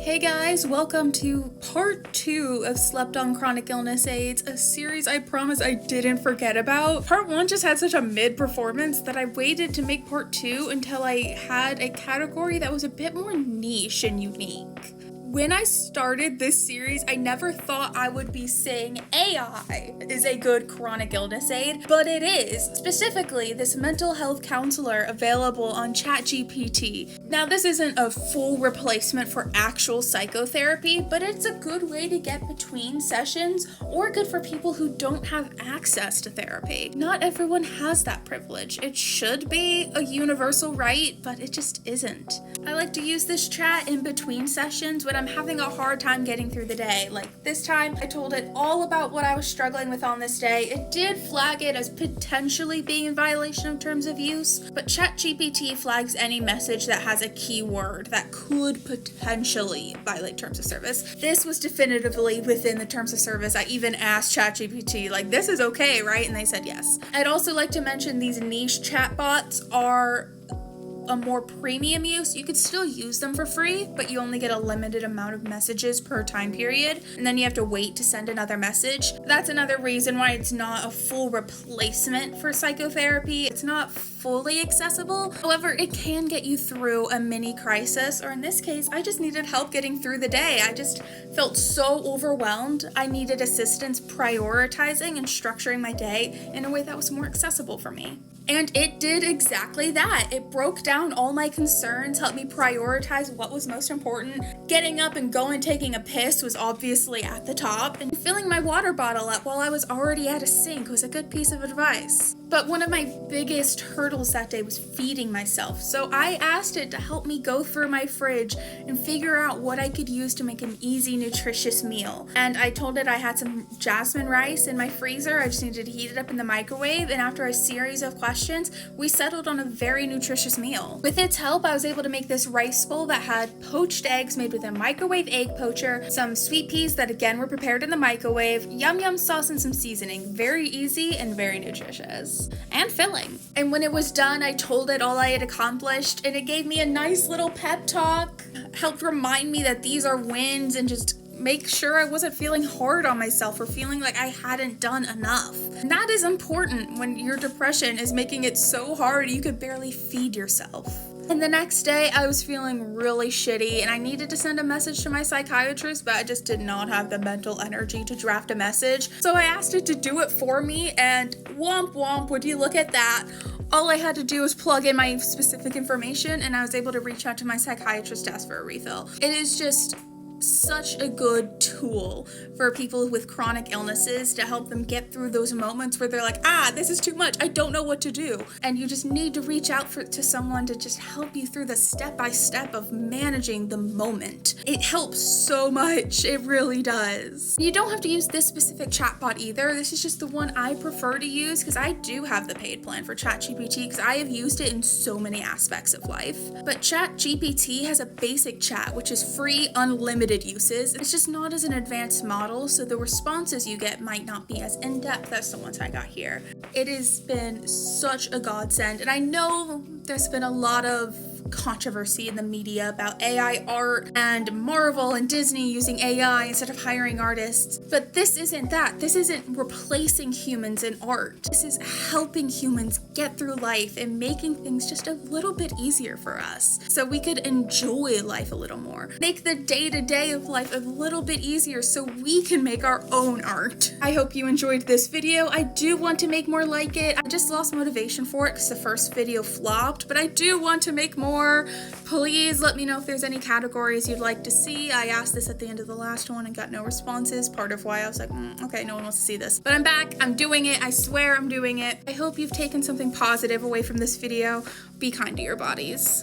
Hey guys, welcome to part 2 of Slept on Chronic Illness AIDS, a series I promise I didn't forget about. Part 1 just had such a mid performance that I waited to make part 2 until I had a category that was a bit more niche and unique. When I started this series, I never thought I would be saying AI is a good chronic illness aid, but it is. Specifically, this mental health counselor available on ChatGPT. Now, this isn't a full replacement for actual psychotherapy, but it's a good way to get between sessions or good for people who don't have access to therapy. Not everyone has that privilege. It should be a universal right, but it just isn't. I like to use this chat in between sessions when I'm having a hard time getting through the day. Like this time, I told it all about what I was struggling with on this day. It did flag it as potentially being in violation of terms of use, but ChatGPT flags any message that has a keyword that could potentially violate terms of service. This was definitively within the terms of service. I even asked ChatGPT, like, this is okay, right? And they said yes. I'd also like to mention these niche chatbots are a more premium use. You could still use them for free, but you only get a limited amount of messages per time period, and then you have to wait to send another message. That's another reason why it's not a full replacement for psychotherapy. It's not fully accessible. However, it can get you through a mini crisis, or in this case, I just needed help getting through the day. I just felt so overwhelmed. I needed assistance prioritizing and structuring my day in a way that was more accessible for me. And it did exactly that. It broke down all my concerns, helped me prioritize what was most important. Getting up and going, taking a piss was obviously at the top, and filling my water bottle up while I was already at a sink was a good piece of advice. But one of my biggest hurdles that day was feeding myself. So I asked it to help me go through my fridge and figure out what I could use to make an easy, nutritious meal. And I told it I had some jasmine rice in my freezer. I just needed to heat it up in the microwave. And after a series of questions, we settled on a very nutritious meal. With its help, I was able to make this rice bowl that had poached eggs made with a microwave egg poacher, some sweet peas that again were prepared in the microwave, yum yum sauce and some seasoning. Very easy and very nutritious. And filling. And when it was done, I told it all I had accomplished, and it gave me a nice little pep talk, helped remind me that these are wins, and just make sure I wasn't feeling hard on myself or feeling like I hadn't done enough. And that is important when your depression is making it so hard you could barely feed yourself. And the next day, I was feeling really shitty and I needed to send a message to my psychiatrist, but I just did not have the mental energy to draft a message. So I asked it to do it for me, and womp womp, would you look at that? All I had to do was plug in my specific information and I was able to reach out to my psychiatrist to ask for a refill. It is just such a good tool for people with chronic illnesses to help them get through those moments where they're like, this is too much, I don't know what to do. And you just need to reach out to someone to just help you through the step-by-step of managing the moment. It helps so much, it really does. You don't have to use this specific chatbot either. This is just the one I prefer to use because I do have the paid plan for ChatGPT because I have used it in so many aspects of life. But ChatGPT has a basic chat, which is free, unlimited uses. It's just not as an advanced model, so the responses you get might not be as in-depth as the ones I got here. It has been such a godsend, and I know there's been a lot of controversy in the media about AI art and Marvel and Disney using AI instead of hiring artists. But this isn't that. This isn't replacing humans in art. This is helping humans get through life and making things just a little bit easier for us so we could enjoy life a little more. Make the day-to-day of life a little bit easier so we can make our own art. I hope you enjoyed this video. I do want to make more like it. I just lost motivation for it because the first video flopped, but I do want to make more. Please let me know if there's any categories you'd like to see. I asked this at the end of the last one and got no responses. Part of why I was like, okay, no one wants to see this. But I'm back. I'm doing it. I swear I'm doing it. I hope you've taken something positive away from this video. Be kind to your bodies.